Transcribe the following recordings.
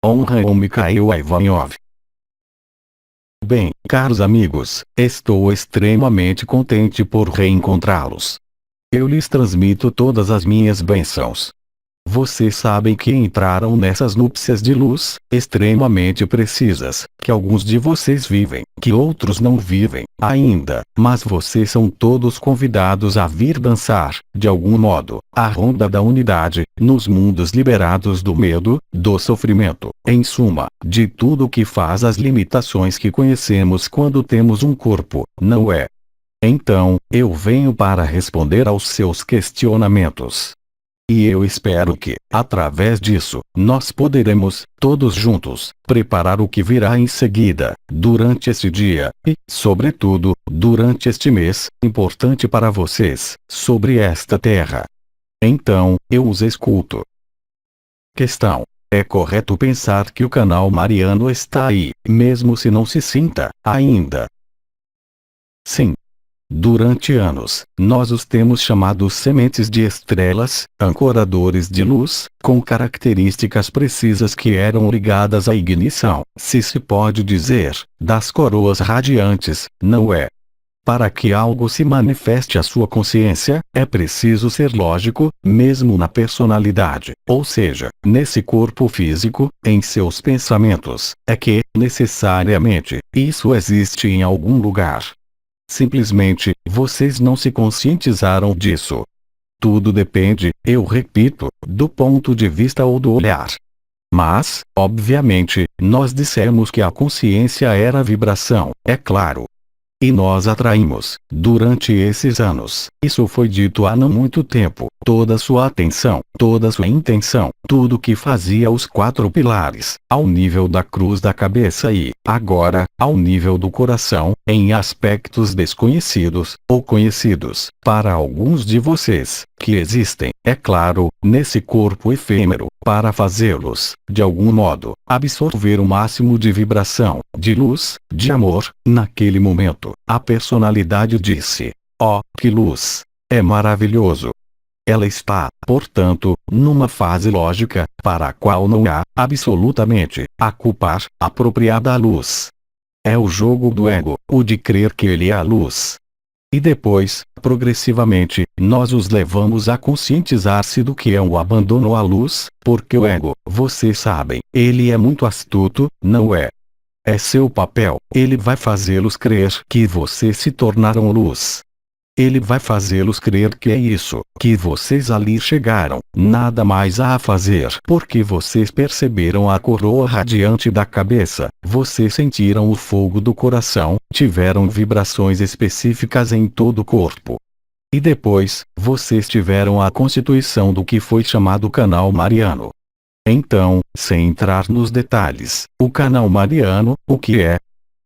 Honra ao Mikhail Ivanov. Bem, caros amigos, estou extremamente contente por reencontrá-los. Eu lhes transmito todas as minhas bênçãos. Vocês sabem que entraram nessas núpcias de luz, extremamente precisas, que alguns de vocês vivem, que outros não vivem, ainda, mas vocês são todos convidados a vir dançar, de algum modo, a ronda da unidade, nos mundos liberados do medo, do sofrimento, em suma, de tudo que faz as limitações que conhecemos quando temos um corpo, não é? Então, eu venho para responder aos seus questionamentos. E eu espero que, através disso, nós poderemos, todos juntos, preparar o que virá em seguida, durante este dia, e, sobretudo, durante este mês, importante para vocês, sobre esta terra. Então, eu os escuto. Questão: é correto pensar que o canal Mariano está aí, mesmo se não se sinta, ainda? Sim. Durante anos, nós os temos chamados sementes de estrelas, ancoradores de luz, com características precisas que eram ligadas à ignição, se pode dizer, das coroas radiantes, não é? Para que algo se manifeste à sua consciência, é preciso ser lógico, mesmo na personalidade, ou seja, nesse corpo físico, em seus pensamentos, é que, necessariamente, isso existe em algum lugar. Simplesmente, vocês não se conscientizaram disso. Tudo depende, eu repito, do ponto de vista ou do olhar. Mas, obviamente, nós dissemos que a consciência era vibração, é claro. E nós atraímos, durante esses anos, isso foi dito há não muito tempo, toda sua atenção, toda sua intenção, tudo que fazia os 4 pilares, ao nível da cruz da cabeça e, agora, ao nível do coração, em aspectos desconhecidos, ou conhecidos, para alguns de vocês, que existem, é claro, nesse corpo efêmero, para fazê-los, de algum modo, absorver o máximo de vibração, de luz, de amor, naquele momento. A personalidade disse: "Oh, que luz! É maravilhoso!" Ela está, portanto, numa fase lógica, para a qual não há, absolutamente, a culpar, apropriada à luz. É o jogo do ego, o de crer que ele é a luz. E depois, progressivamente, nós os levamos a conscientizar-se do que é o abandono à luz, porque o ego, vocês sabem, ele é muito astuto, não é? É seu papel, ele vai fazê-los crer que vocês se tornaram luz. Ele vai fazê-los crer que é isso, que vocês ali chegaram, nada mais há a fazer, porque vocês perceberam a coroa radiante da cabeça, vocês sentiram o fogo do coração, tiveram vibrações específicas em todo o corpo. E depois, vocês tiveram a constituição do que foi chamado canal Mariano. Então, sem entrar nos detalhes, o canal Mariano, o que é?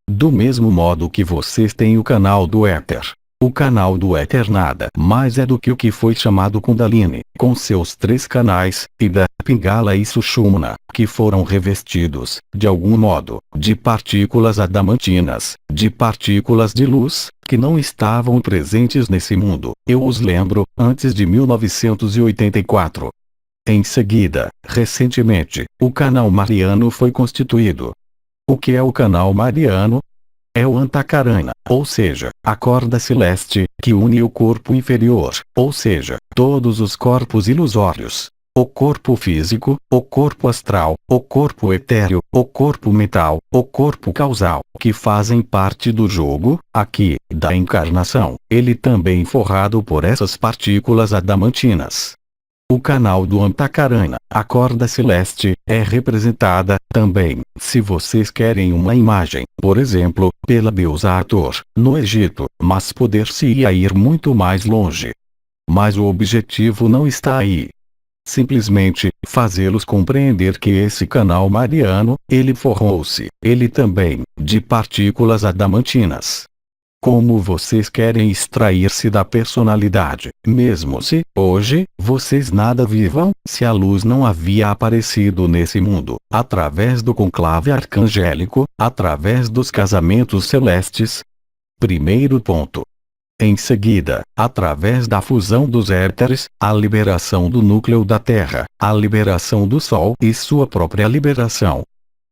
Do mesmo modo que vocês têm o canal do éter. O canal do éter nada mais é do que o que foi chamado Kundalini, com seus 3 canais, Ida, Pingala e Sushumna, que foram revestidos, de algum modo, de partículas adamantinas, de partículas de luz, que não estavam presentes nesse mundo, eu os lembro, antes de 1984. Em seguida, recentemente, o canal Mariano foi constituído. O que é o canal Mariano? É o Antakarana, ou seja, a corda celeste, que une o corpo inferior, ou seja, todos os corpos ilusórios. O corpo físico, o corpo astral, o corpo etéreo, o corpo mental, o corpo causal, que fazem parte do jogo, aqui, da encarnação, ele também forrado por essas partículas adamantinas. O canal do Antakarana, a corda celeste, é representada, também, se vocês querem uma imagem, por exemplo, pela deusa Hathor, no Egito, mas poder-se-ia ir muito mais longe. Mas o objetivo não está aí. Simplesmente, fazê-los compreender que esse canal Mariano, ele forrou-se, ele também, de partículas adamantinas. Como vocês querem extrair-se da personalidade, mesmo se, hoje, vocês nada vivam, se a luz não havia aparecido nesse mundo, através do conclave arcangélico, através dos casamentos celestes? Primeiro ponto. Em seguida, através da fusão dos éteres, a liberação do núcleo da Terra, a liberação do Sol e sua própria liberação,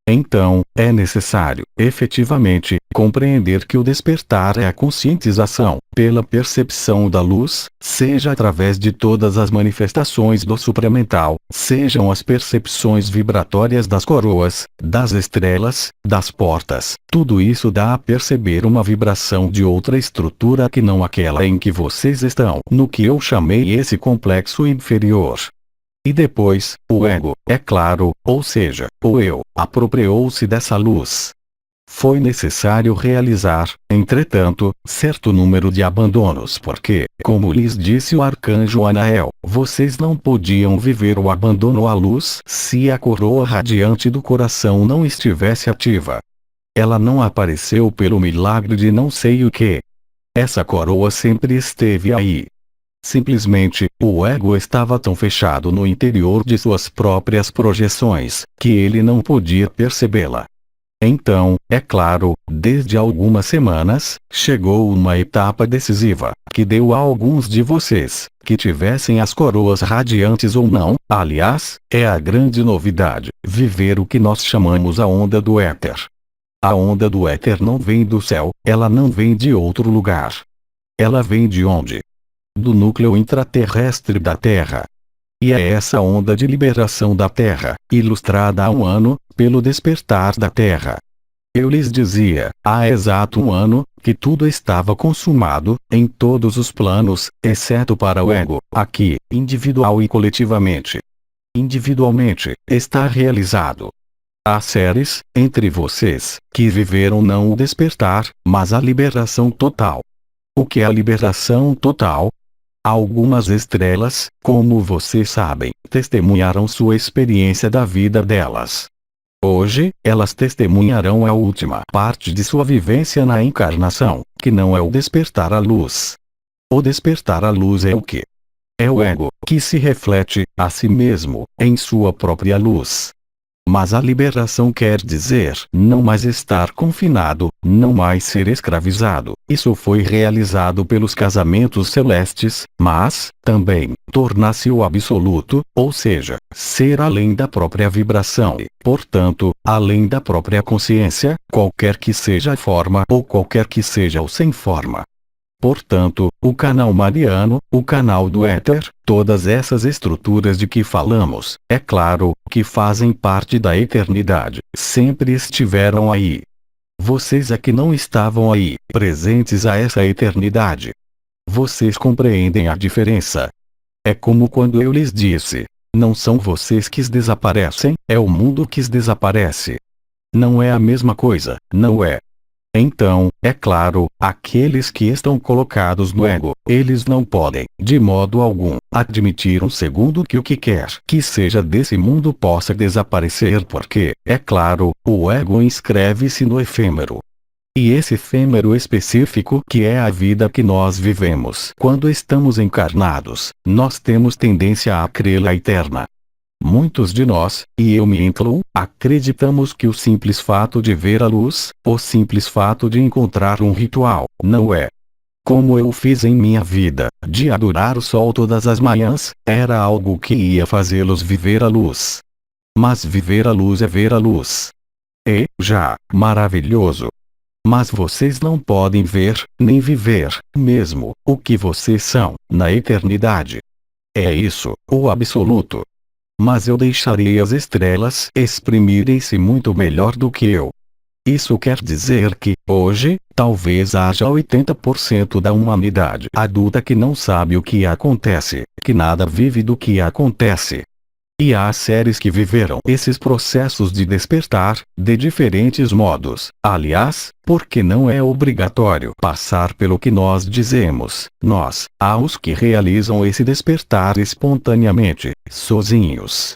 Então, é necessário, efetivamente, compreender que o despertar é a conscientização, pela percepção da luz, seja através de todas as manifestações do supramental, sejam as percepções vibratórias das coroas, das estrelas, das portas, tudo isso dá a perceber uma vibração de outra estrutura que não aquela em que vocês estão, no que eu chamei esse complexo inferior. E depois, o ego, é claro, ou seja, o eu, apropriou-se dessa luz. Foi necessário realizar, entretanto, certo número de abandonos porque, como lhes disse o arcanjo Anael, vocês não podiam viver o abandono à luz se a coroa radiante do coração não estivesse ativa. Ela não apareceu pelo milagre de não sei o que. Essa coroa sempre esteve aí. Simplesmente, o ego estava tão fechado no interior de suas próprias projeções, que ele não podia percebê-la. Então, é claro, desde algumas semanas, chegou uma etapa decisiva, que deu a alguns de vocês, que tivessem as coroas radiantes ou não, aliás, é a grande novidade, viver o que nós chamamos a onda do éter. A onda do éter não vem do céu, ela não vem de outro lugar. Ela vem de onde? Do núcleo intraterrestre da Terra. E é essa onda de liberação da Terra, ilustrada há um ano, pelo despertar da Terra. Eu lhes dizia, há exato um ano, que tudo estava consumado, em todos os planos, exceto para o ego, aqui, individual e coletivamente. Individualmente, está realizado. Há seres, entre vocês, que viveram não o despertar, mas a liberação total. O que é a liberação total? Algumas estrelas, como vocês sabem, testemunharam sua experiência da vida delas. Hoje, elas testemunharão a última parte de sua vivência na encarnação, que não é o despertar à luz. O despertar à luz é o quê? É o ego, que se reflete, a si mesmo, em sua própria luz. Mas a liberação quer dizer não mais estar confinado, não mais ser escravizado. Isso foi realizado pelos casamentos celestes, mas, também, tornar-se o absoluto, ou seja, ser além da própria vibração e, portanto, além da própria consciência, qualquer que seja a forma ou qualquer que seja o sem forma. Portanto, o canal mariano, o canal do éter, todas essas estruturas de que falamos, é claro, que fazem parte da eternidade, sempre estiveram aí. Vocês é que não estavam aí, presentes a essa eternidade. Vocês compreendem a diferença? É como quando eu lhes disse, não são vocês que desaparecem, é o mundo que desaparece. Não é a mesma coisa, não é? Então, é claro, aqueles que estão colocados no ego, eles não podem, de modo algum, admitir um segundo que o que quer que seja desse mundo possa desaparecer porque, é claro, o ego inscreve-se no efêmero. E esse efêmero específico que é a vida que nós vivemos quando estamos encarnados, nós temos tendência a crê-la eterna. Muitos de nós, e eu me incluo, acreditamos que o simples fato de ver a luz, o simples fato de encontrar um ritual, não é. Como eu fiz em minha vida, de adorar o sol todas as manhãs, era algo que ia fazê-los viver a luz. Mas viver a luz é ver a luz. E, já, maravilhoso. Mas vocês não podem ver, nem viver, mesmo, o que vocês são, na eternidade. É isso, o absoluto. Mas eu deixarei as estrelas exprimirem-se muito melhor do que eu. Isso quer dizer que, hoje, talvez haja 80% da humanidade adulta que não sabe o que acontece, que nada vive do que acontece. E há seres que viveram esses processos de despertar, de diferentes modos. Aliás, porque não é obrigatório passar pelo que nós dizemos, nós, há os que realizam esse despertar espontaneamente, sozinhos.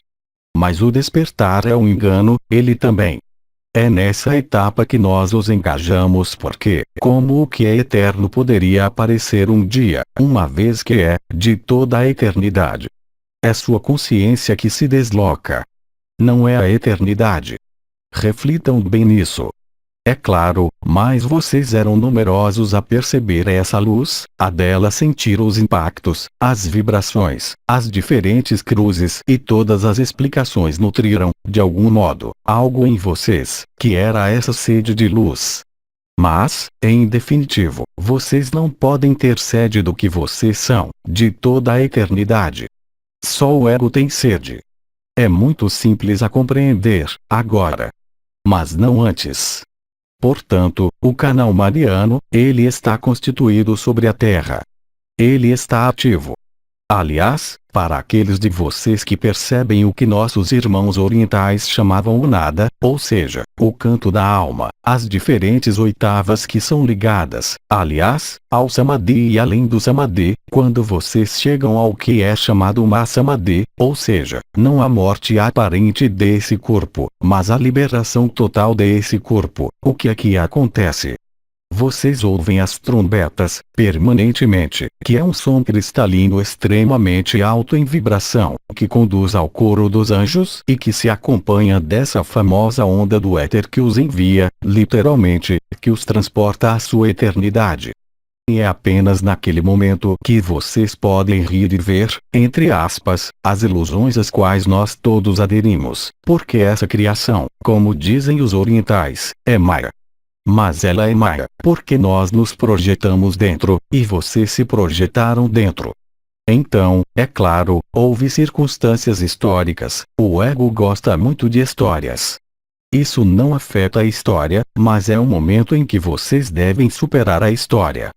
Mas o despertar é um engano, ele também. É nessa etapa que nós os engajamos porque, como o que é eterno poderia aparecer um dia, uma vez que é, de toda a eternidade. É sua consciência que se desloca. Não é a eternidade. Reflitam bem nisso. é claro, mas vocês eram numerosos a perceber essa luz, a dela sentir os impactos, as vibrações, as diferentes cruzes e todas as explicações nutriram, de algum modo, algo em vocês, que era essa sede de luz. Mas, em definitivo, vocês não podem ter sede do que vocês são, de toda a eternidade. Só o ego tem sede. É muito simples a compreender, agora. Mas não antes. Portanto, o canal mariano, ele está constituído sobre a Terra. Ele está ativo. Aliás, para aqueles de vocês que percebem o que nossos irmãos orientais chamavam o nada, ou seja, o canto da alma, as diferentes oitavas que são ligadas, aliás, ao samadhi e além do samadhi, quando vocês chegam ao que é chamado mahasamadhi, ou seja, não a morte aparente desse corpo, mas a liberação total desse corpo, o que aqui acontece? Vocês ouvem as trombetas, permanentemente, que é um som cristalino extremamente alto em vibração, que conduz ao coro dos anjos e que se acompanha dessa famosa onda do éter que os envia, literalmente, que os transporta à sua eternidade. E é apenas naquele momento que vocês podem rir e ver, entre aspas, as ilusões às quais nós todos aderimos, porque essa criação, como dizem os orientais, é Maya. Mas ela é Maya, porque nós nos projetamos dentro, e vocês se projetaram dentro. Então, é claro, houve circunstâncias históricas, o ego gosta muito de histórias. Isso não afeta a história, mas é um momento em que vocês devem superar a história.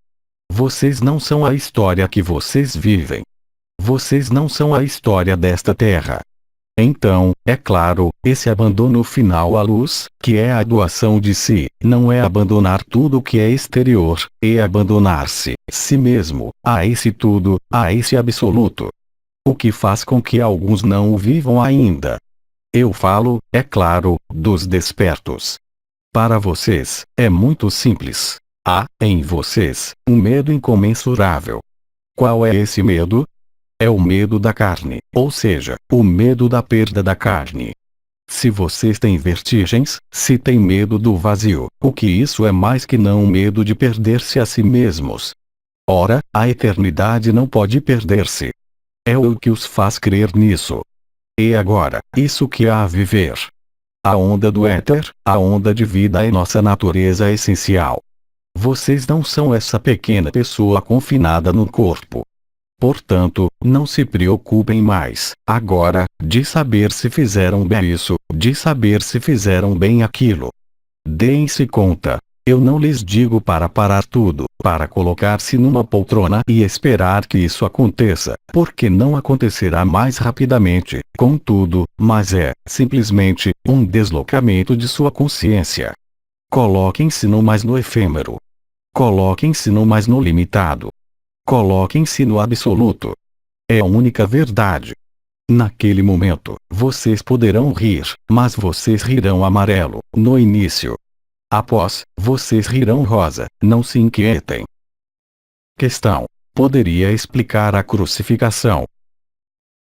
Vocês não são a história que vocês vivem. Vocês não são a história desta terra. Então, é claro, esse abandono final à luz, que é a doação de si, não é abandonar tudo que é exterior, é abandonar-se, si mesmo, a esse tudo, a esse absoluto. O que faz com que alguns não o vivam ainda. Eu falo, é claro, dos despertos. Para vocês, é muito simples. Há, em vocês, um medo incomensurável. Qual é esse medo? É o medo da carne, ou seja, o medo da perda da carne. Se vocês têm vertigens, se têm medo do vazio, o que isso é mais que não o medo de perder-se a si mesmos. Ora, a eternidade não pode perder-se. É o que os faz crer nisso. E agora, isso que há a viver. A onda do éter, a onda de vida é nossa natureza essencial. Vocês não são essa pequena pessoa confinada no corpo. Portanto, não se preocupem mais, agora, de saber se fizeram bem isso, de saber se fizeram bem aquilo. Deem-se conta. Eu não lhes digo para parar tudo, para colocar-se numa poltrona e esperar que isso aconteça, porque não acontecerá mais rapidamente, contudo, mas é, simplesmente, um deslocamento de sua consciência. Coloquem-se no mais no efêmero. Coloquem-se no mais no limitado. Coloquem-se no absoluto. É a única verdade. Naquele momento, vocês poderão rir, mas vocês rirão amarelo, no início. Após, vocês rirão rosa, não se inquietem. Questão: poderia explicar a crucificação?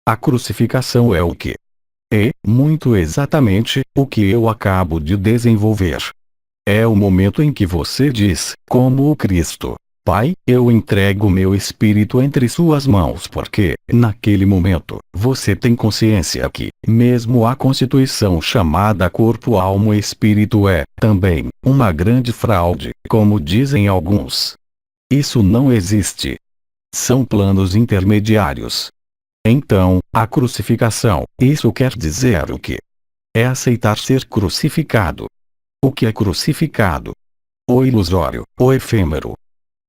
A crucificação é o que? É, muito exatamente, o que eu acabo de desenvolver. É o momento em que você diz, como o Cristo: Pai, eu entrego meu espírito entre suas mãos porque, naquele momento, você tem consciência que, mesmo a constituição chamada corpo, alma e espírito é, também, uma grande fraude, como dizem alguns. Isso não existe. São planos intermediários. Então, a crucificação, isso quer dizer o quê? É aceitar ser crucificado. O que é crucificado? O ilusório, o efêmero.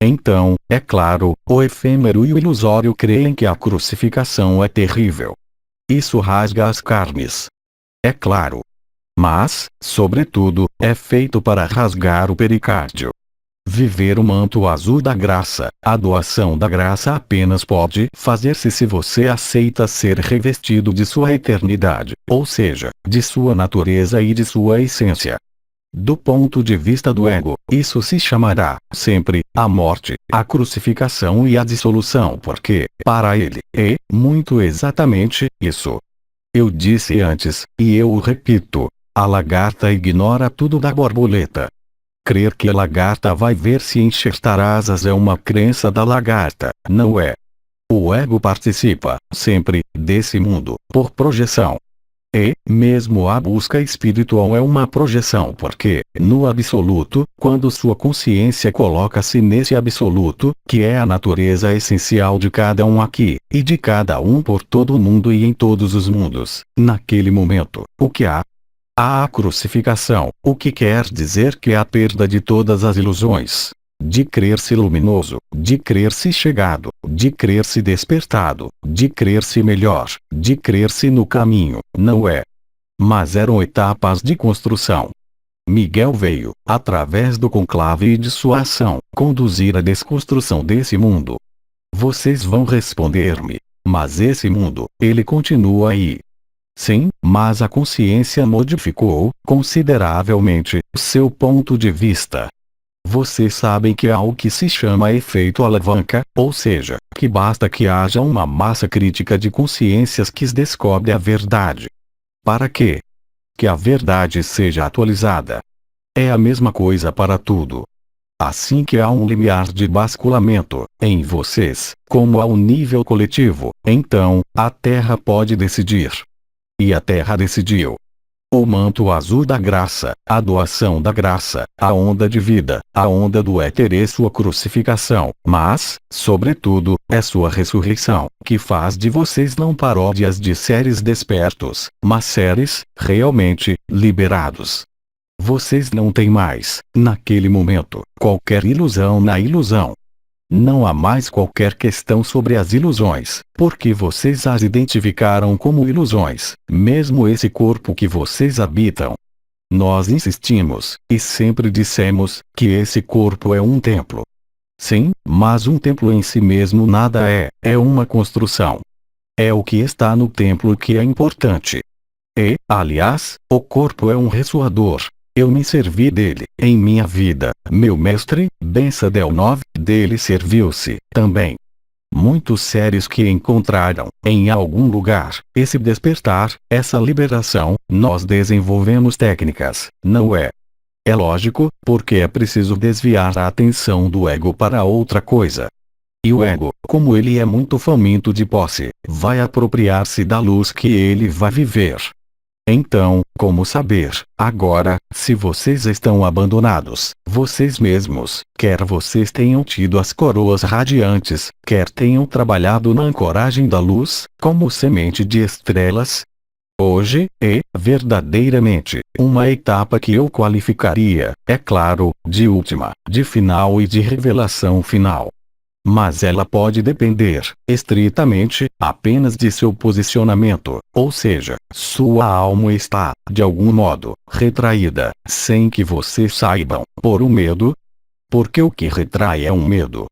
Então, é claro, o efêmero e o ilusório creem que a crucificação é terrível. Isso rasga as carnes. É claro. Mas, sobretudo, é feito para rasgar o pericárdio. Viver o manto azul da graça, a doação da graça apenas pode fazer-se se você aceita ser revestido de sua eternidade, ou seja, de sua natureza e de sua essência. Do ponto de vista do ego, isso se chamará, sempre, a morte, a crucificação e a dissolução porque, para ele, é, muito exatamente, isso. Eu disse antes, e eu o repito, a lagarta ignora tudo da borboleta. Crer que a lagarta vai ver se enxertar asas é uma crença da lagarta, não é? O ego participa, sempre, desse mundo, por projeção. E, mesmo a busca espiritual é uma projeção porque, no absoluto, quando sua consciência coloca-se nesse absoluto, que é a natureza essencial de cada um aqui, e de cada um por todo o mundo e em todos os mundos, naquele momento, o que há? Há a crucificação, o que quer dizer que há a perda de todas as ilusões. De crer-se luminoso, de crer-se chegado, de crer-se despertado, de crer-se melhor, de crer-se no caminho, não é? Mas eram etapas de construção. Miguel veio, através do conclave e de sua ação, conduzir a desconstrução desse mundo. Vocês vão responder-me, mas esse mundo, ele continua aí. Sim, mas a consciência modificou, consideravelmente, seu ponto de vista. Vocês sabem que há o que se chama efeito alavanca, ou seja, que basta que haja uma massa crítica de consciências que descobre a verdade. Para quê? Que a verdade seja atualizada. É a mesma coisa para tudo. Assim que há um limiar de basculamento, em vocês, como ao nível coletivo, então, a Terra pode decidir. E a Terra decidiu. O manto azul da graça, a doação da graça, a onda de vida, a onda do éter e sua crucificação, mas, sobretudo, é sua ressurreição, que faz de vocês não paródias de seres despertos, mas seres, realmente, liberados. Vocês não têm mais, naquele momento, qualquer ilusão na ilusão. Não há mais qualquer questão sobre as ilusões, porque vocês as identificaram como ilusões, mesmo esse corpo que vocês habitam. Nós insistimos, e sempre dissemos, que esse corpo é um templo. Sim, mas um templo em si mesmo nada é uma construção. É o que está no templo que é importante. E, aliás, o corpo é um ressoador. Eu me servi dele, em minha vida, meu mestre, Bença Del 9, dele serviu-se, também. Muitos seres que encontraram, em algum lugar, esse despertar, essa liberação, nós desenvolvemos técnicas, não é? É lógico, porque é preciso desviar a atenção do ego para outra coisa. E o ego, como ele é muito faminto de posse, vai apropriar-se da luz que ele vai viver. Então, como saber, agora, se vocês estão abandonados, vocês mesmos, quer vocês tenham tido as coroas radiantes, quer tenham trabalhado na ancoragem da luz, como semente de estrelas? Hoje, é, verdadeiramente, uma etapa que eu qualificaria, é claro, de última, de final e de revelação final. Mas ela pode depender, estritamente, apenas de seu posicionamento, ou seja, sua alma está, de algum modo, retraída, sem que vocês saibam, por um medo? Porque o que retrai é um medo.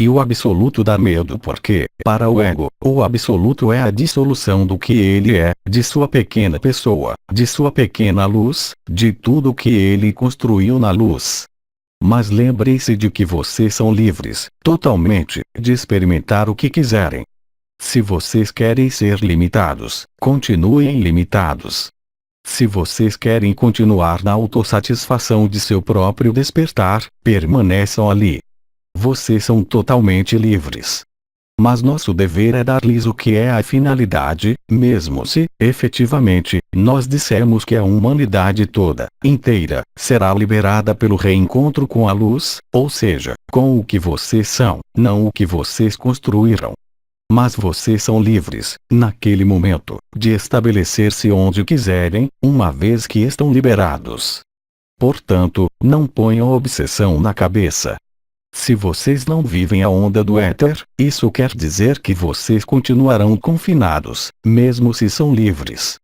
E o absoluto dá medo porque, para o ego, o absoluto é a dissolução do que ele é, de sua pequena pessoa, de sua pequena luz, de tudo que ele construiu na luz. Mas lembrem-se de que vocês são livres, totalmente, de experimentar o que quiserem. Se vocês querem ser limitados, continuem limitados. Se vocês querem continuar na autossatisfação de seu próprio despertar, permaneçam ali. Vocês são totalmente livres. Mas nosso dever é dar-lhes o que é a finalidade, mesmo se, efetivamente, nós dissermos que a humanidade toda, inteira, será liberada pelo reencontro com a luz, ou seja, com o que vocês são, não o que vocês construíram. Mas vocês são livres, naquele momento, de estabelecer-se onde quiserem, uma vez que estão liberados. Portanto, não ponham obsessão na cabeça. Se vocês não vivem a onda do éter, isso quer dizer que vocês continuarão confinados, mesmo se são livres.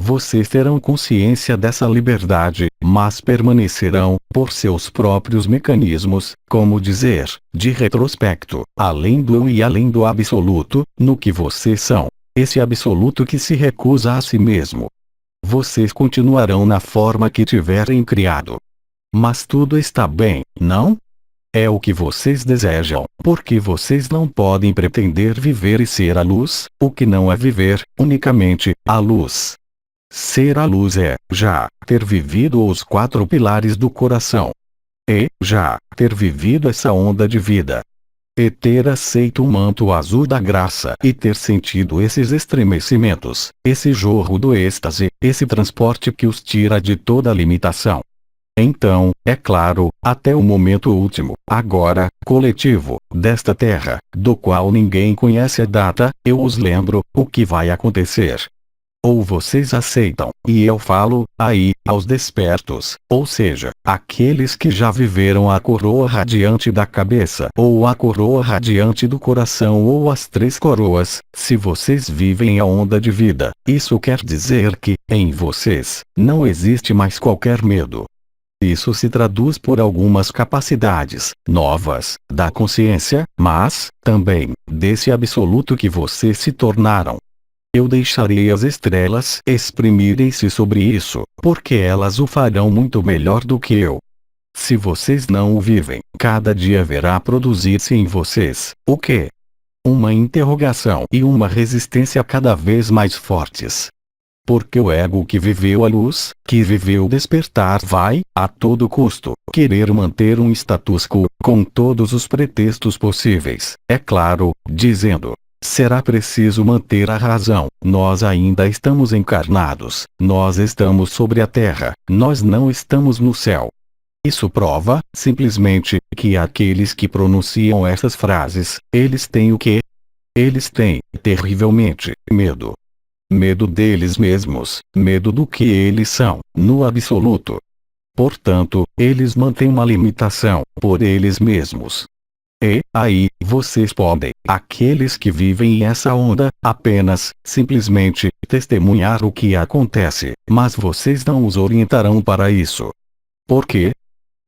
Vocês terão consciência dessa liberdade, mas permanecerão, por seus próprios mecanismos, como dizer, de retrospecto, além do eu e além do absoluto, no que vocês são, esse absoluto que se recusa a si mesmo. Vocês continuarão na forma que tiverem criado. Mas tudo está bem, não? É o que vocês desejam, porque vocês não podem pretender viver e ser a luz, o que não é viver, unicamente, a luz. Ser a luz é, já, ter vivido os 4 pilares do coração. E, já, ter vivido essa onda de vida. E ter aceito o manto azul da graça e ter sentido esses estremecimentos, esse jorro do êxtase, esse transporte que os tira de toda limitação. Então, é claro, até o momento último, agora, coletivo, desta terra, do qual ninguém conhece a data, eu os lembro, o que vai acontecer. Ou vocês aceitam, e eu falo, aí, aos despertos, ou seja, aqueles que já viveram a coroa radiante da cabeça, ou a coroa radiante do coração, ou as três coroas, se vocês vivem a onda de vida, isso quer dizer que, em vocês, não existe mais qualquer medo. Isso se traduz por algumas capacidades novas da consciência, mas, também, desse absoluto que vocês se tornaram. Eu deixarei as estrelas exprimirem-se sobre isso, porque elas o farão muito melhor do que eu. Se vocês não o vivem, cada dia verá produzir-se em vocês, o quê? Uma interrogação e uma resistência cada vez mais fortes. Porque o ego que viveu a luz, que viveu o despertar vai, a todo custo, querer manter um status quo, com todos os pretextos possíveis, é claro, dizendo: será preciso manter a razão, nós ainda estamos encarnados, nós estamos sobre a terra, nós não estamos no céu. Isso prova, simplesmente, que aqueles que pronunciam essas frases, eles têm o quê? Eles têm, terrivelmente, medo. Medo deles mesmos, medo do que eles são, no absoluto. Portanto, eles mantêm uma limitação, por eles mesmos. E, aí, vocês podem, aqueles que vivem essa onda, apenas, simplesmente, testemunhar o que acontece, mas vocês não os orientarão para isso. Por quê?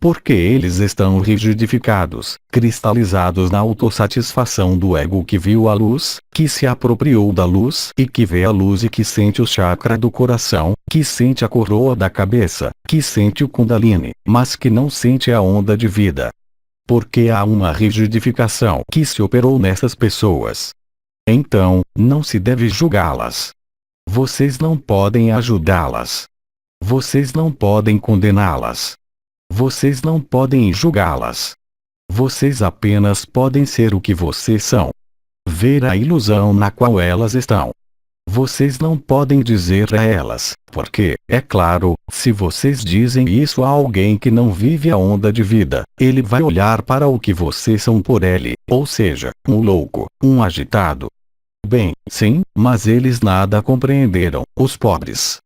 Porque eles estão rigidificados, cristalizados na autossatisfação do ego que viu a luz, que se apropriou da luz e que vê a luz e que sente o chakra do coração, que sente a coroa da cabeça, que sente o Kundalini, mas que não sente a onda de vida. Porque há uma rigidificação que se operou nessas pessoas. Então, não se deve julgá-las. Vocês não podem ajudá-las. Vocês não podem condená-las. Vocês não podem julgá-las. Vocês apenas podem ser o que vocês são. Ver a ilusão na qual elas estão. Vocês não podem dizer a elas, porque, é claro, se vocês dizem isso a alguém que não vive a onda de vida, ele vai olhar para o que vocês são por ele, ou seja, um louco, um agitado. Bem, sim, mas eles nada compreenderam, os pobres.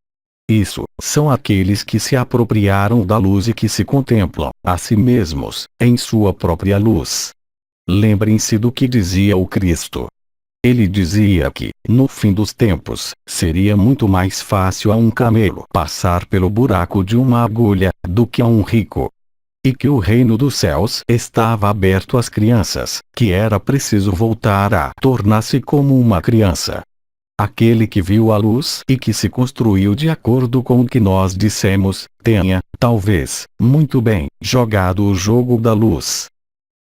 Isso, são aqueles que se apropriaram da luz e que se contemplam, a si mesmos, em sua própria luz. Lembrem-se do que dizia o Cristo. Ele dizia que, no fim dos tempos, seria muito mais fácil a um camelo passar pelo buraco de uma agulha, do que a um rico. E que o reino dos céus estava aberto às crianças, que era preciso voltar a tornar-se como uma criança. Aquele que viu a luz e que se construiu de acordo com o que nós dissemos, tenha, talvez, muito bem, jogado o jogo da luz.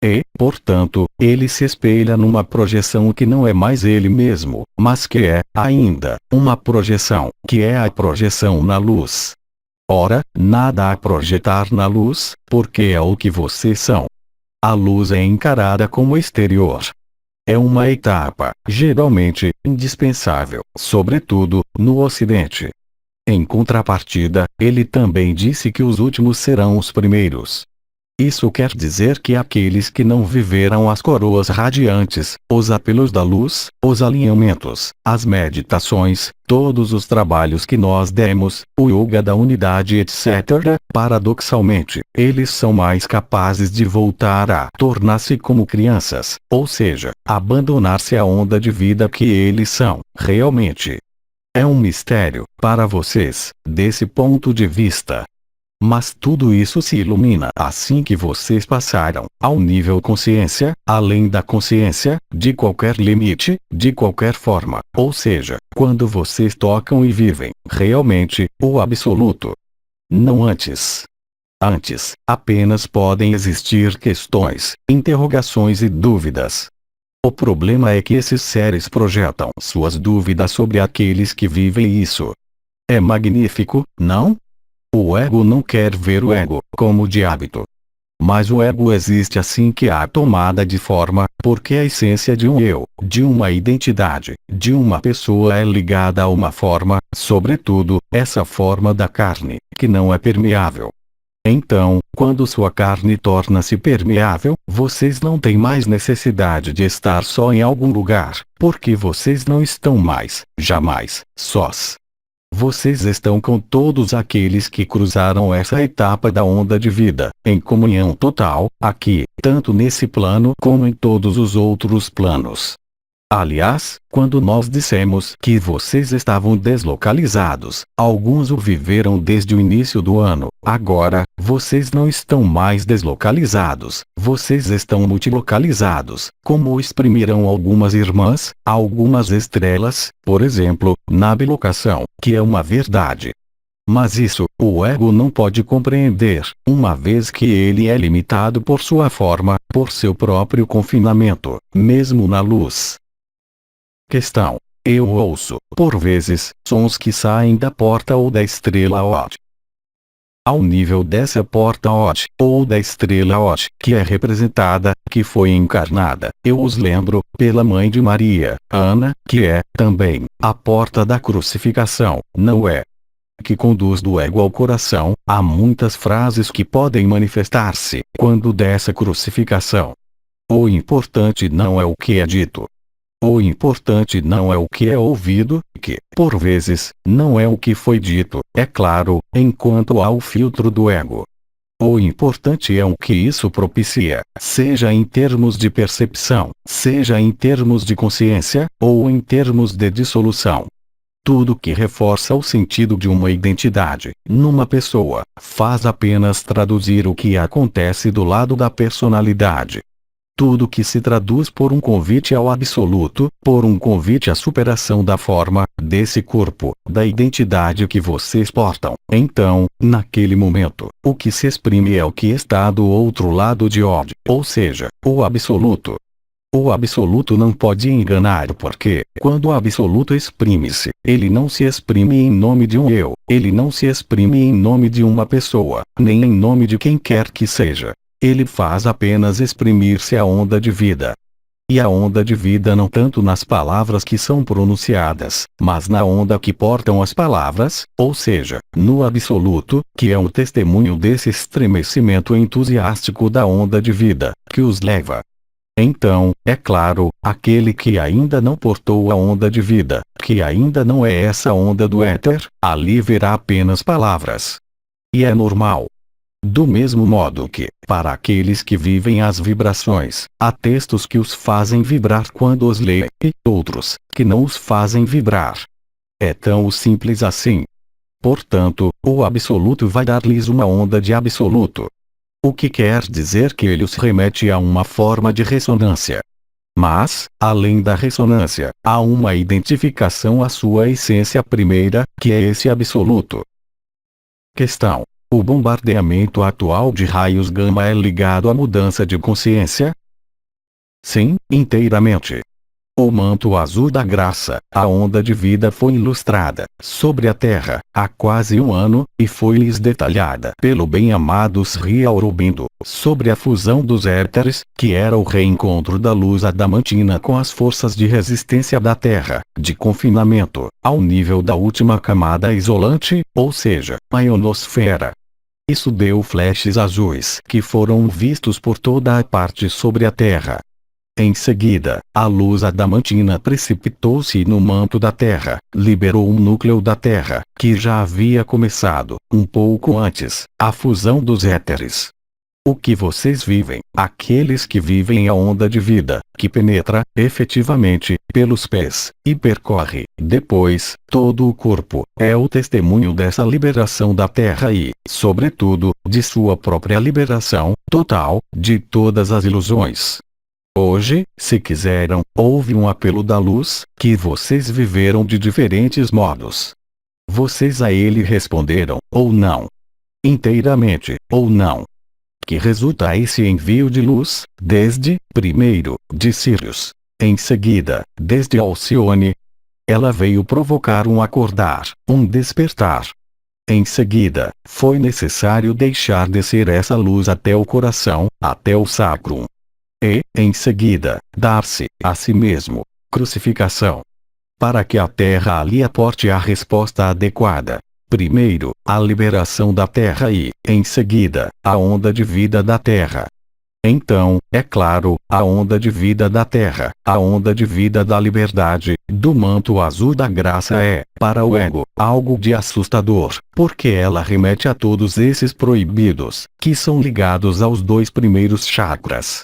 E, portanto, ele se espelha numa projeção que não é mais ele mesmo, mas que é, ainda, uma projeção, que é a projeção na luz. Ora, nada a projetar na luz, porque é o que vocês são. A luz é encarada como exterior. É uma etapa, geralmente, indispensável, sobretudo, no Ocidente. Em contrapartida, ele também disse que os últimos serão os primeiros. Isso quer dizer que aqueles que não viveram as coroas radiantes, os apelos da luz, os alinhamentos, as meditações, todos os trabalhos que nós demos, o yoga da unidade etc., paradoxalmente, eles são mais capazes de voltar a tornar-se como crianças, ou seja, abandonar-se à onda de vida que eles são, realmente. É um mistério, para vocês, desse ponto de vista. Mas tudo isso se ilumina assim que vocês passaram ao nível consciência, além da consciência, de qualquer limite, de qualquer forma, ou seja, quando vocês tocam e vivem, realmente, o absoluto. Não antes. Antes, apenas podem existir questões, interrogações e dúvidas. O problema é que esses seres projetam suas dúvidas sobre aqueles que vivem isso. É magnífico, não? O ego não quer ver o ego, como de hábito. Mas o ego existe assim que há tomada de forma, porque a essência de um eu, de uma identidade, de uma pessoa é ligada a uma forma, sobretudo, essa forma da carne, que não é permeável. Então, quando sua carne torna-se permeável, vocês não têm mais necessidade de estar só em algum lugar, porque vocês não estão mais, jamais, sós. Vocês estão com todos aqueles que cruzaram essa etapa da onda de vida, em comunhão total, aqui, tanto nesse plano como em todos os outros planos. Aliás, quando nós dissemos que vocês estavam deslocalizados, alguns o viveram desde o início do ano. Agora, vocês não estão mais deslocalizados, vocês estão multilocalizados, como exprimiram algumas irmãs, algumas estrelas, por exemplo, na bilocação, que é uma verdade. Mas isso, o ego não pode compreender, uma vez que ele é limitado por sua forma, por seu próprio confinamento, mesmo na luz. Questão. Eu ouço, por vezes, sons que saem da porta ou da estrela Odd. Ao nível dessa porta Odd, ou da estrela Odd, que é representada, que foi encarnada, eu os lembro, pela mãe de Maria, Ana, que é, também, a porta da crucificação, não é? Que conduz do ego ao coração, há muitas frases que podem manifestar-se, quando dessa crucificação. O importante não é o que é dito. O importante não é o que é ouvido, que, por vezes, não é o que foi dito, é claro, enquanto há o filtro do ego. O importante é o que isso propicia, seja em termos de percepção, seja em termos de consciência, ou em termos de dissolução. Tudo que reforça o sentido de uma identidade, numa pessoa, faz apenas traduzir o que acontece do lado da personalidade. Tudo que se traduz por um convite ao absoluto, por um convite à superação da forma, desse corpo, da identidade que vocês portam. Então, naquele momento, o que se exprime é o que está do outro lado de Odd, ou seja, o absoluto. O absoluto não pode enganar porque, quando o absoluto exprime-se, ele não se exprime em nome de um eu, ele não se exprime em nome de uma pessoa, nem em nome de quem quer que seja. Ele faz apenas exprimir-se a onda de vida. E a onda de vida não tanto nas palavras que são pronunciadas, mas na onda que portam as palavras, ou seja, no absoluto, que é um testemunho desse estremecimento entusiástico da onda de vida, que os leva. Então, é claro, aquele que ainda não portou a onda de vida, que ainda não é essa onda do éter, ali verá apenas palavras. E é normal. Do mesmo modo que, para aqueles que vivem as vibrações, há textos que os fazem vibrar quando os leem, e outros, que não os fazem vibrar. É tão simples assim. Portanto, o absoluto vai dar-lhes uma onda de absoluto. O que quer dizer que ele os remete a uma forma de ressonância. Mas, além da ressonância, há uma identificação à sua essência primeira, que é esse absoluto. Questão. O bombardeamento atual de raios gama é ligado à mudança de consciência? Sim, inteiramente. O manto azul da graça, a onda de vida foi ilustrada, sobre a Terra, há quase um ano, e foi-lhes detalhada pelo bem-amado Sri Aurobindo, sobre a fusão dos éteres, que era o reencontro da luz adamantina com as forças de resistência da Terra, de confinamento, ao nível da última camada isolante, ou seja, a ionosfera. Isso deu flashes azuis que foram vistos por toda a parte sobre a Terra. Em seguida, a luz adamantina precipitou-se no manto da Terra, liberou um núcleo da Terra, que já havia começado, um pouco antes, a fusão dos éteres. O que vocês vivem, aqueles que vivem a onda de vida, que penetra, efetivamente, pelos pés, e percorre, depois, todo o corpo, é o testemunho dessa liberação da Terra e, sobretudo, de sua própria liberação, total, de todas as ilusões. Hoje, se quiseram, houve um apelo da luz, que vocês viveram de diferentes modos. Vocês a ele responderam, ou não. Inteiramente, ou não. Que resulta esse envio de luz, desde, primeiro, de Sirius. Em seguida, desde Alcione. Ela veio provocar um acordar, um despertar. Em seguida, foi necessário deixar descer essa luz até o coração, até o sacrum. E, em seguida, dar-se, a si mesmo, crucificação. Para que a Terra ali aporte a resposta adequada. Primeiro, a liberação da Terra e, em seguida, a onda de vida da Terra. Então, é claro, a onda de vida da Terra, a onda de vida da liberdade, do manto azul da graça é, para o ego, algo de assustador, porque ela remete a todos esses proibidos, que são ligados aos 2 primeiros chakras.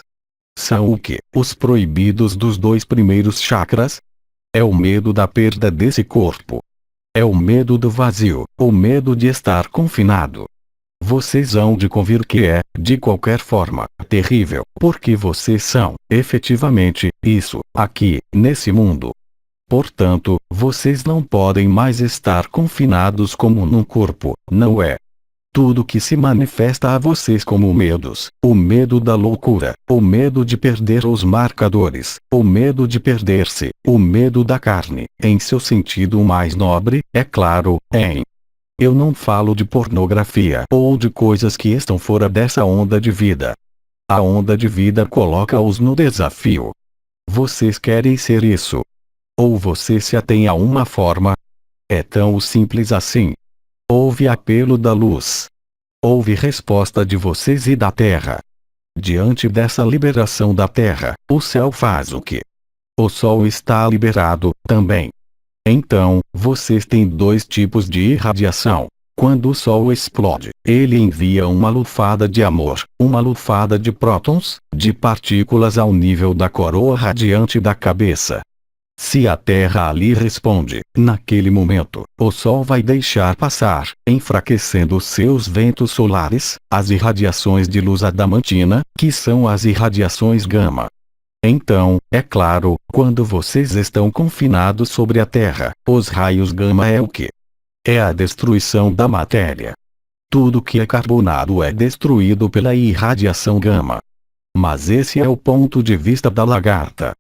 São o que? Os proibidos dos 2 primeiros chakras? É o medo da perda desse corpo. É o medo do vazio, o medo de estar confinado. Vocês hão de convir que é, de qualquer forma, terrível, porque vocês são, efetivamente, isso, aqui, nesse mundo. Portanto, vocês não podem mais estar confinados como num corpo, não é? Tudo que se manifesta a vocês como medos, o medo da loucura, o medo de perder os marcadores, o medo de perder-se, o medo da carne, em seu sentido mais nobre, é claro, em. Eu não falo de pornografia ou de coisas que estão fora dessa onda de vida. A onda de vida coloca-os no desafio. Vocês querem ser isso? Ou você se atém a uma forma? É tão simples assim. Houve apelo da luz. Houve resposta de vocês e da Terra. Diante dessa liberação da Terra, o céu faz o quê? O Sol está liberado, também. Então, vocês têm 2 tipos de irradiação. Quando o Sol explode, ele envia uma lufada de amor, uma lufada de prótons, de partículas ao nível da coroa radiante da cabeça. Se a Terra ali responde, naquele momento, o Sol vai deixar passar, enfraquecendo seus ventos solares, as irradiações de luz adamantina, que são as irradiações gama. Então, é claro, quando vocês estão confinados sobre a Terra, os raios gama é o que? É a destruição da matéria. Tudo que é carbonado é destruído pela irradiação gama. Mas esse é o ponto de vista da lagarta.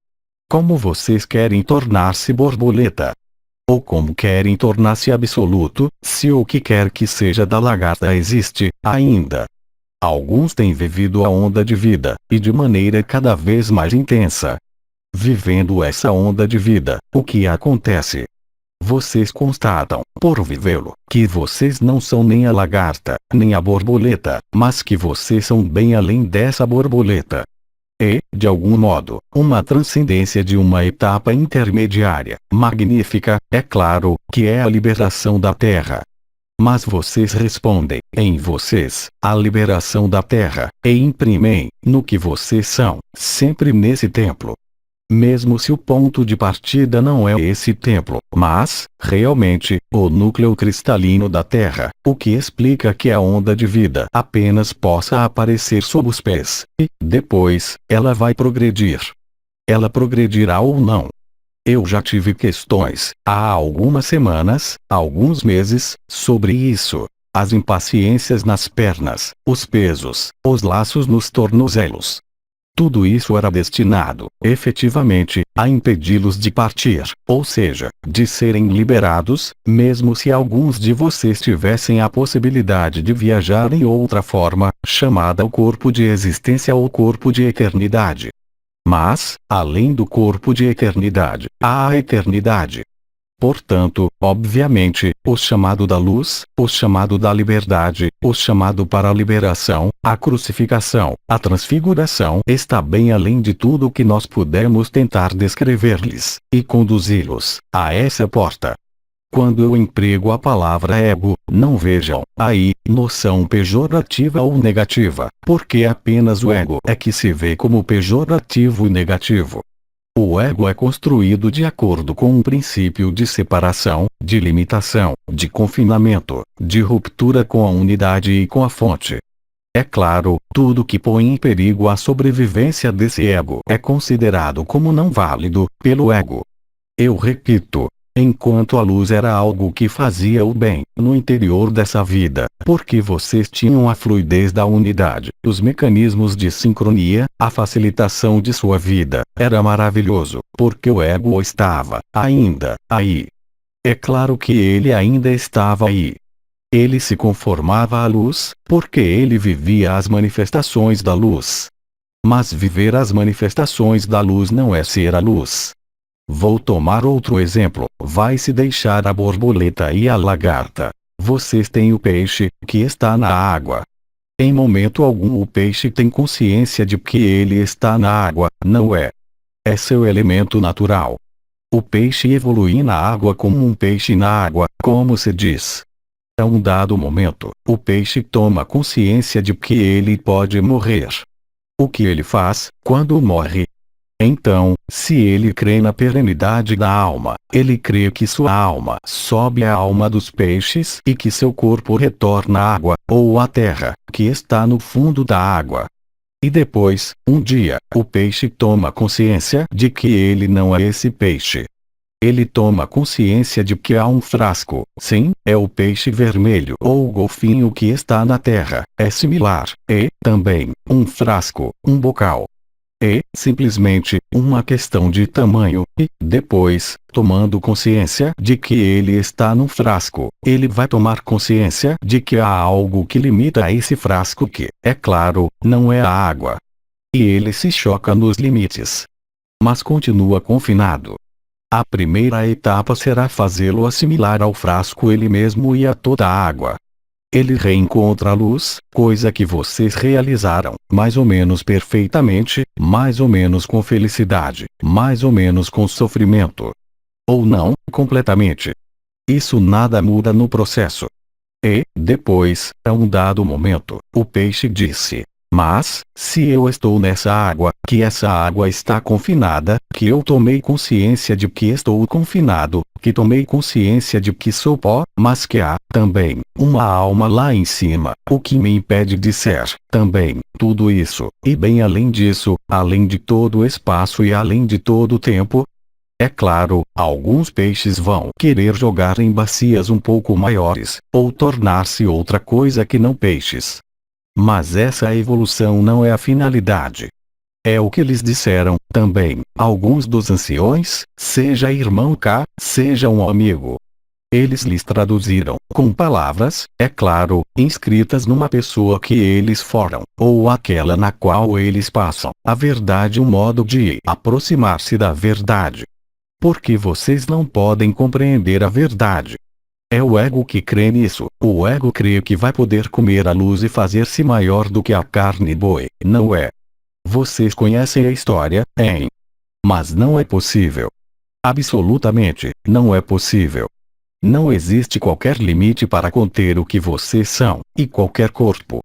Como vocês querem tornar-se borboleta? Ou como querem tornar-se absoluto, se o que quer que seja da lagarta existe, ainda? Alguns têm vivido a onda de vida, e de maneira cada vez mais intensa. Vivendo essa onda de vida, o que acontece? Vocês constatam, por vivê-lo, que vocês não são nem a lagarta, nem a borboleta, mas que vocês são bem além dessa borboleta. E, de algum modo, uma transcendência de uma etapa intermediária, magnífica, é claro, que é a liberação da Terra. Mas vocês respondem, em vocês, a liberação da Terra, e imprimem, no que vocês são, sempre nesse templo. Mesmo se o ponto de partida não é esse templo, mas, realmente, o núcleo cristalino da Terra, o que explica que a onda de vida apenas possa aparecer sob os pés, e, depois, ela vai progredir. Ela progredirá ou não. Eu já tive questões, há algumas semanas, alguns meses, sobre isso. As impaciências nas pernas, os pesos, os laços nos tornozelos. Tudo isso era destinado, efetivamente, a impedi-los de partir, ou seja, de serem liberados, mesmo se alguns de vocês tivessem a possibilidade de viajar em outra forma, chamada o corpo de existência ou corpo de eternidade. Mas, além do corpo de eternidade, há a eternidade. Portanto, obviamente, o chamado da luz, o chamado da liberdade, o chamado para a liberação, a crucificação, a transfiguração está bem além de tudo o que nós pudermos tentar descrever-lhes, e conduzi-los a essa porta. Quando eu emprego a palavra ego, não vejam, aí, noção pejorativa ou negativa, porque apenas o ego é que se vê como pejorativo e negativo. O ego é construído de acordo com um princípio de separação, de limitação, de confinamento, de ruptura com a unidade e com a fonte. É claro, tudo que põe em perigo a sobrevivência desse ego é considerado como não válido, pelo ego. Eu repito. Enquanto a luz era algo que fazia o bem, no interior dessa vida, porque vocês tinham a fluidez da unidade, os mecanismos de sincronia, a facilitação de sua vida, era maravilhoso, porque o ego estava, ainda, aí. É claro que ele ainda estava aí. Ele se conformava à luz, porque ele vivia as manifestações da luz. Mas viver as manifestações da luz não é ser a luz. Vou tomar outro exemplo. Vai-se deixar a borboleta e a lagarta. Vocês têm o peixe, que está na água. Em momento algum o peixe tem consciência de que ele está na água, não é? É seu elemento natural. O peixe evolui na água como um peixe na água, como se diz. A um dado momento, o peixe toma consciência de que ele pode morrer. O que ele faz, quando morre? Então, se ele crê na perenidade da alma, ele crê que sua alma sobe à alma dos peixes e que seu corpo retorna à água, ou à terra, que está no fundo da água. E depois, um dia, o peixe toma consciência de que ele não é esse peixe. Ele toma consciência de que há um frasco, sim, é o peixe vermelho ou o golfinho que está na terra, é similar, e, também, um frasco, um bocal. É, simplesmente, uma questão de tamanho, e, depois, tomando consciência de que ele está num frasco, ele vai tomar consciência de que há algo que limita a esse frasco que, é claro, não é a água. E ele se choca nos limites. Mas continua confinado. A primeira etapa será fazê-lo assimilar ao frasco ele mesmo e a toda a água. Ele reencontra a luz, coisa que vocês realizaram, mais ou menos perfeitamente, mais ou menos com felicidade, mais ou menos com sofrimento. Ou não, completamente. Isso nada muda no processo. E, depois, a um dado momento, o peixe disse: mas, se eu estou nessa água, que essa água está confinada, que eu tomei consciência de que estou confinado, que tomei consciência de que sou pó, mas que há, também, uma alma lá em cima, o que me impede de ser, também, tudo isso, e bem além disso, além de todo o espaço e além de todo o tempo. É claro, alguns peixes vão querer jogar em bacias um pouco maiores, ou tornar-se outra coisa que não peixes. Mas essa evolução não é a finalidade. É o que lhes disseram, também, alguns dos anciões, seja irmão K, seja um amigo. Eles lhes traduziram, com palavras, é claro, inscritas numa pessoa que eles foram, ou aquela na qual eles passam, a verdade, um modo de aproximar-se da verdade. Porque vocês não podem compreender a verdade. É o ego que crê nisso. O ego crê que vai poder comer a luz e fazer-se maior do que a carne boi. Não é. Vocês conhecem a história, hein? Mas não é possível. Absolutamente, não é possível. Não existe qualquer limite para conter o que vocês são, e qualquer corpo.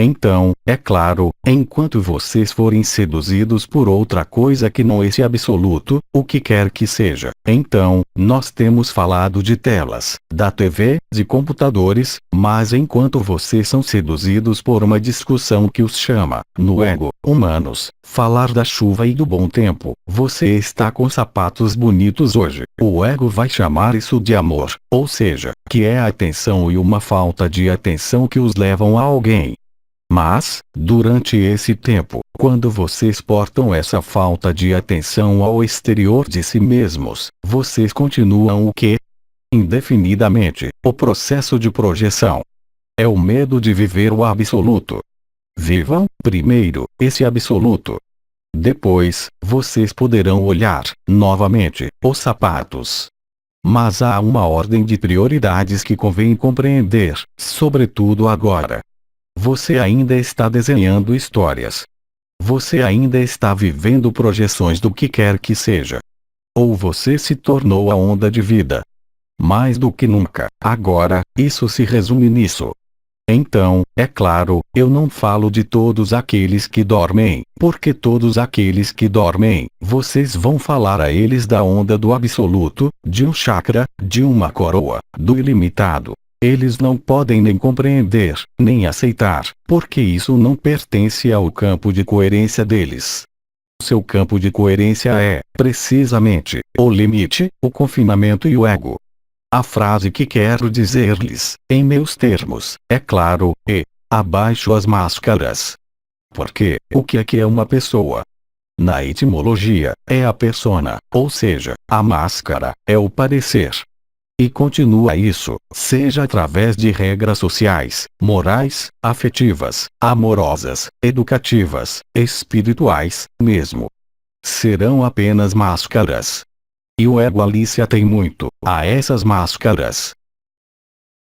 Então, é claro, enquanto vocês forem seduzidos por outra coisa que não esse absoluto, o que quer que seja, então, nós temos falado de telas, da TV, de computadores, mas enquanto vocês são seduzidos por uma discussão que os chama, no ego, humanos, falar da chuva e do bom tempo, você está com sapatos bonitos hoje, o ego vai chamar isso de amor, ou seja, que é a atenção e uma falta de atenção que os levam a alguém. Mas, durante esse tempo, quando vocês portam essa falta de atenção ao exterior de si mesmos, vocês continuam o quê? Indefinidamente, o processo de projeção. É o medo de viver o absoluto. Vivam, primeiro, esse absoluto. Depois, vocês poderão olhar, novamente, os sapatos. Mas há uma ordem de prioridades que convém compreender, sobretudo agora. Você ainda está desenhando histórias. Você ainda está vivendo projeções do que quer que seja. Ou você se tornou a onda de vida. Mais do que nunca, agora, isso se resume nisso. Então, é claro, eu não falo de todos aqueles que dormem, porque todos aqueles que dormem, vocês vão falar a eles da onda do absoluto, de um chakra, de uma coroa, do ilimitado. Eles não podem nem compreender, nem aceitar, porque isso não pertence ao campo de coerência deles. Seu campo de coerência é, precisamente, o limite, o confinamento e o ego. A frase que quero dizer-lhes, em meus termos, é claro, e abaixo as máscaras. Porque, o que é uma pessoa? Na etimologia, é a persona, ou seja, a máscara, é o parecer. E continua isso, seja através de regras sociais, morais, afetivas, amorosas, educativas, espirituais, mesmo. Serão apenas máscaras. E o ego ali se atém muito a essas máscaras.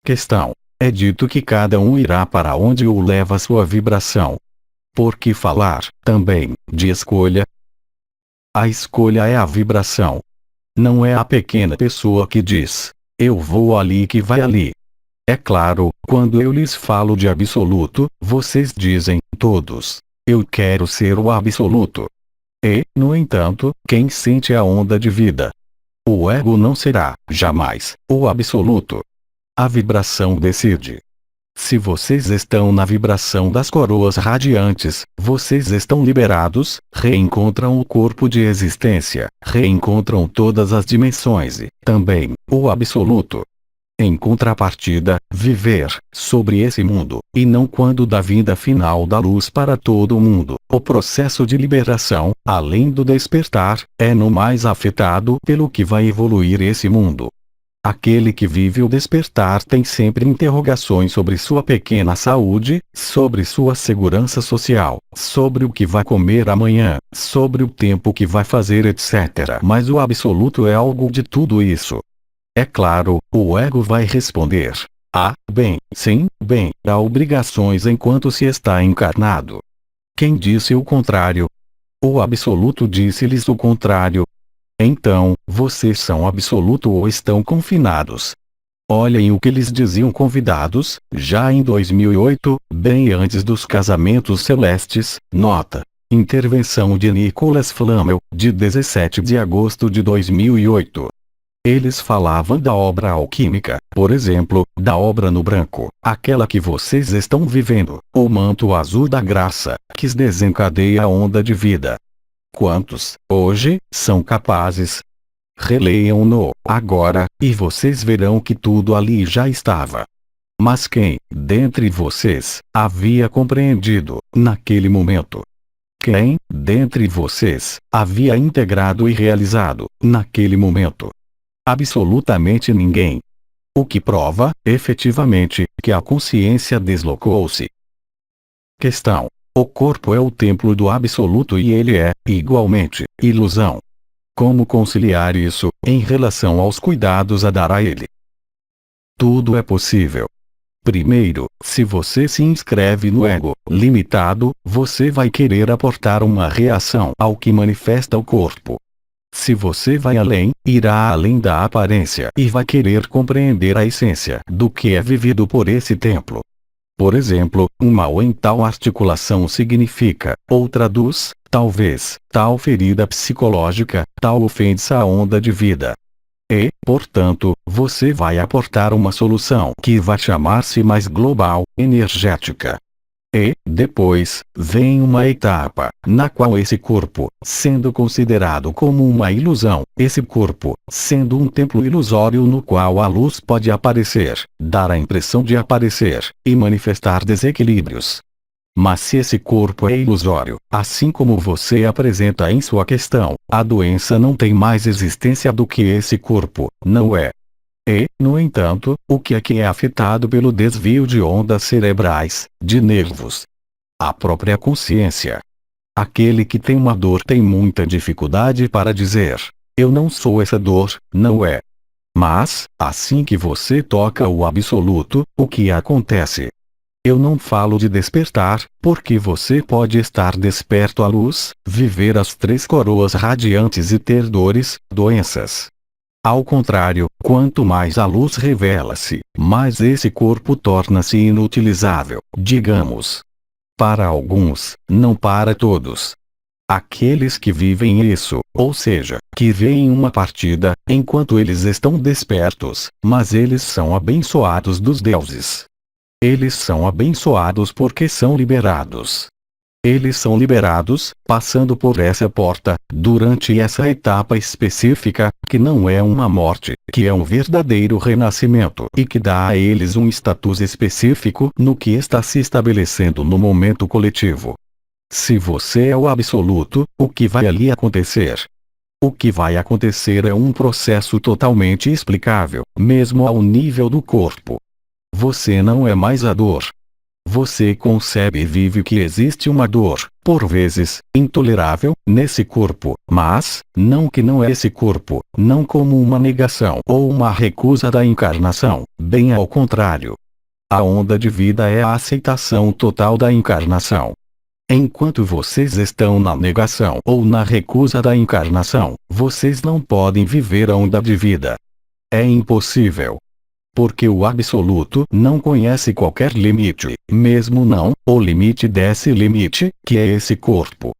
Questão. É dito que cada um irá para onde o leva sua vibração. Por que falar, também, de escolha? A escolha é a vibração. Não é a pequena pessoa que diz, eu vou ali que vai ali. É claro, quando eu lhes falo de absoluto, vocês dizem, todos, eu quero ser o absoluto. E, no entanto, quem sente a onda de vida? O ego não será, jamais, o absoluto. A vibração decide. Se vocês estão na vibração das coroas radiantes, vocês estão liberados, reencontram o corpo de existência, reencontram todas as dimensões e, também, o absoluto. Em contrapartida, viver, sobre esse mundo, e não quando da vinda final da luz para todo o mundo, o processo de liberação, além do despertar, é no mais afetado pelo que vai evoluir esse mundo. Aquele que vive o despertar tem sempre interrogações sobre sua pequena saúde, sobre sua segurança social, sobre o que vai comer amanhã, sobre o tempo que vai fazer etc. Mas o absoluto é algo de tudo isso. É claro, o ego vai responder: bem, sim, bem, há obrigações enquanto se está encarnado. Quem disse o contrário? O absoluto disse-lhes o contrário. Então, vocês são absoluto ou estão confinados? Olhem o que lhes diziam convidados, já em 2008, bem antes dos casamentos celestes, nota. Intervenção de Nicholas Flamel, de 17 de agosto de 2008. Eles falavam da obra alquímica, por exemplo, da obra no branco, aquela que vocês estão vivendo, o manto azul da graça, que desencadeia a onda de vida. Quantos, hoje, são capazes? Releiam-no, agora, e vocês verão que tudo ali já estava. Mas quem, dentre vocês, havia compreendido, naquele momento? Quem, dentre vocês, havia integrado e realizado, naquele momento? Absolutamente ninguém. O que prova, efetivamente, que a consciência deslocou-se. Questão. O corpo é o templo do absoluto e ele é, igualmente, ilusão. Como conciliar isso, em relação aos cuidados a dar a ele? Tudo é possível. Primeiro, se você se inscreve no ego limitado, você vai querer aportar uma reação ao que manifesta o corpo. Se você vai além, irá além da aparência e vai querer compreender a essência do que é vivido por esse templo. Por exemplo, um mal em tal articulação significa, ou traduz, talvez, tal ferida psicológica, tal ofensa à onda de vida. E, portanto, você vai aportar uma solução que vai chamar-se mais global, energética. E, depois, vem uma etapa, na qual esse corpo, sendo considerado como uma ilusão, esse corpo, sendo um templo ilusório no qual a luz pode aparecer, dar a impressão de aparecer, e manifestar desequilíbrios. Mas se esse corpo é ilusório, assim como você apresenta em sua questão, a doença não tem mais existência do que esse corpo, não é? E, no entanto, o que é afetado pelo desvio de ondas cerebrais, de nervos? A própria consciência. Aquele que tem uma dor tem muita dificuldade para dizer, eu não sou essa dor, não é? Mas, assim que você toca o absoluto, o que acontece? Eu não falo de despertar, porque você pode estar desperto à luz, viver as 3 coroas radiantes e ter dores, doenças. Ao contrário, quanto mais a luz revela-se, mais esse corpo torna-se inutilizável, digamos. Para alguns, não para todos. Aqueles que vivem isso, ou seja, que veem uma partida, enquanto eles estão despertos, mas eles são abençoados dos deuses. Eles são abençoados porque são liberados. Eles são liberados, passando por essa porta, durante essa etapa específica, que não é uma morte, que é um verdadeiro renascimento e que dá a eles um status específico no que está se estabelecendo no momento coletivo. Se você é o absoluto, o que vai ali acontecer? O que vai acontecer é um processo totalmente explicável, mesmo ao nível do corpo. Você não é mais a dor. Você concebe e vive que existe uma dor, por vezes, intolerável, nesse corpo, mas, não que não é esse corpo, não como uma negação ou uma recusa da encarnação, bem ao contrário. A onda de vida é a aceitação total da encarnação. Enquanto vocês estão na negação ou na recusa da encarnação, vocês não podem viver a onda de vida. É impossível. Porque o absoluto não conhece qualquer limite, mesmo não o limite desse limite, que é esse corpo.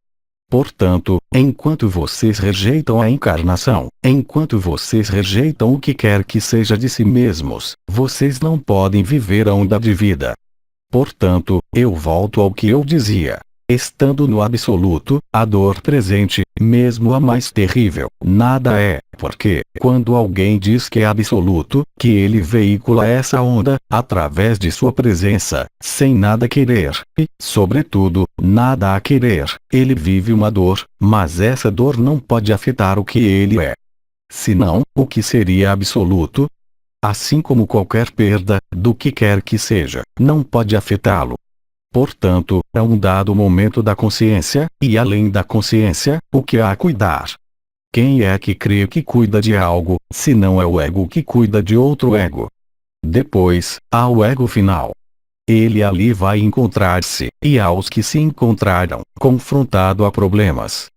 Portanto, enquanto vocês rejeitam a encarnação, enquanto vocês rejeitam o que quer que seja de si mesmos, vocês não podem viver a onda de vida. Portanto, eu volto ao que eu dizia. Estando no absoluto, a dor presente, mesmo a mais terrível, nada é, porque, quando alguém diz que é absoluto, que ele veicula essa onda, através de sua presença, sem nada querer, e, sobretudo, nada a querer, ele vive uma dor, mas essa dor não pode afetar o que ele é. Senão, o que seria absoluto? Assim como qualquer perda, do que quer que seja, não pode afetá-lo. Portanto, é um dado momento da consciência, e além da consciência, o que há a cuidar? Quem é que crê que cuida de algo, se não é o ego que cuida de outro ego? Depois, há o ego final. Ele ali vai encontrar-se, e aos que se encontraram, confrontado a problemas.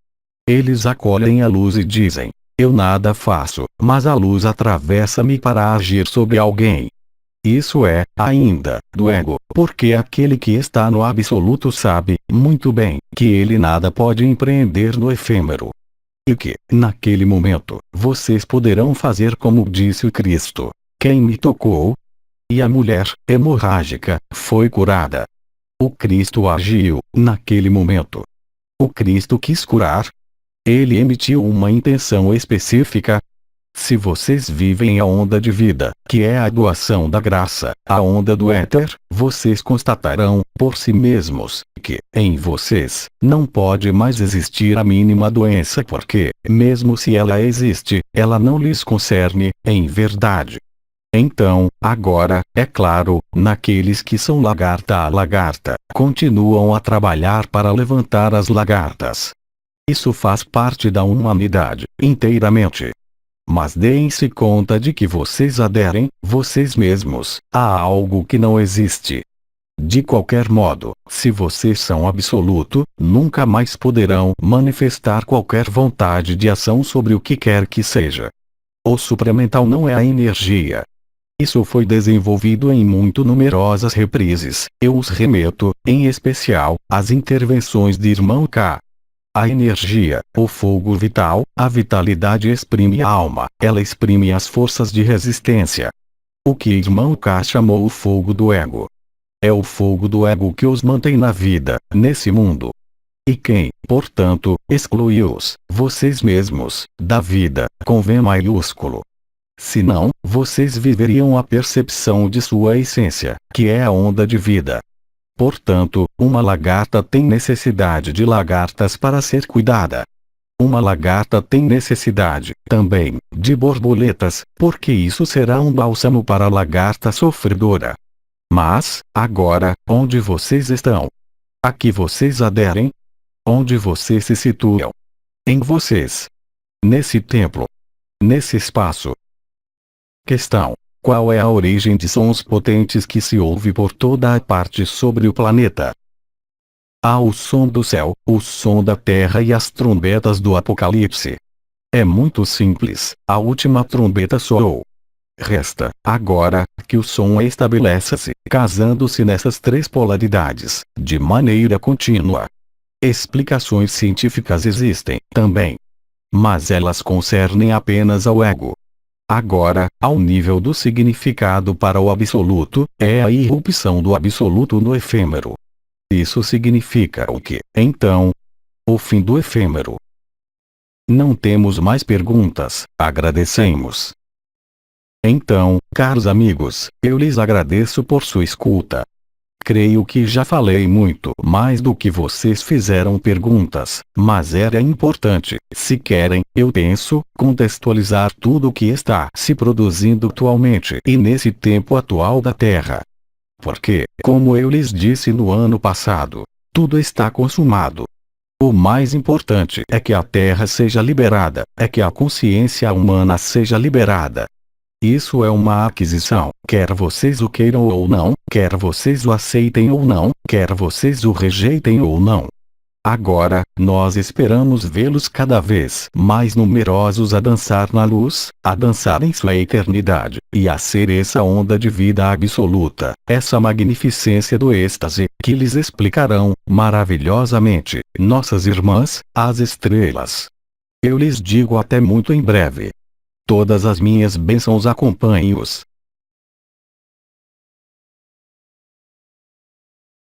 Eles acolhem a luz e dizem: eu nada faço, mas a luz atravessa-me para agir sobre alguém. Isso é, ainda, do ego, porque aquele que está no absoluto sabe, muito bem, que ele nada pode empreender no efêmero. E que, naquele momento, vocês poderão fazer como disse o Cristo: quem me tocou? E a mulher, hemorrágica, foi curada. O Cristo agiu, naquele momento. O Cristo quis curar. Ele emitiu uma intenção específica. Se vocês vivem a onda de vida, que é a doação da graça, a onda do éter, vocês constatarão, por si mesmos, que, em vocês, não pode mais existir a mínima doença porque, mesmo se ela existe, ela não lhes concerne, em verdade. Então, agora, é claro, naqueles que são lagarta a lagarta, continuam a trabalhar para levantar as lagartas. Isso faz parte da humanidade, inteiramente. Mas deem-se conta de que vocês aderem, vocês mesmos, a algo que não existe. De qualquer modo, se vocês são absoluto, nunca mais poderão manifestar qualquer vontade de ação sobre o que quer que seja. O supramental não é a energia. Isso foi desenvolvido em muito numerosas reprises. Eu os remeto, em especial, às intervenções de Irmão K. A energia, o fogo vital, a vitalidade exprime a alma, ela exprime as forças de resistência. O que Irmão K chamou o fogo do ego. É o fogo do ego que os mantém na vida, nesse mundo. E quem, portanto, exclui-os, vocês mesmos, da vida, com V maiúsculo. Senão, vocês viveriam a percepção de sua essência, que é a onda de vida. Portanto, uma lagarta tem necessidade de lagartas para ser cuidada. Uma lagarta tem necessidade, também, de borboletas, porque isso será um bálsamo para a lagarta sofredora. Mas, agora, onde vocês estão? A que vocês aderem? Onde vocês se situam? Em vocês. Nesse templo. Nesse espaço. Questão: qual é a origem de sons potentes que se ouve por toda a parte sobre o planeta? Há o som do céu, o som da terra e as trombetas do Apocalipse. É muito simples, a última trombeta soou. Resta, agora, que o som estabeleça-se, casando-se nessas três polaridades, de maneira contínua. Explicações científicas existem, também. Mas elas concernem apenas ao ego. Agora, ao nível do significado para o absoluto, é a irrupção do absoluto no efêmero. Isso significa o que, então? O fim do efêmero. Não temos mais perguntas, agradecemos. Então, caros amigos, eu lhes agradeço por sua escuta. Creio que já falei muito mais do que vocês fizeram perguntas, mas era importante, se querem, eu penso, contextualizar tudo o que está se produzindo atualmente e nesse tempo atual da Terra. Porque, como eu lhes disse no ano passado, tudo está consumado. O mais importante é que a Terra seja liberada, é que a consciência humana seja liberada. Isso é uma aquisição, quer vocês o queiram ou não, quer vocês o aceitem ou não, quer vocês o rejeitem ou não. Agora, nós esperamos vê-los cada vez mais numerosos a dançar na luz, a dançar em sua eternidade, e a ser essa onda de vida absoluta, essa magnificência do êxtase, que lhes explicarão, maravilhosamente, nossas irmãs, as estrelas. Eu lhes digo até muito em breve. Todas as minhas bênçãos acompanhem-os,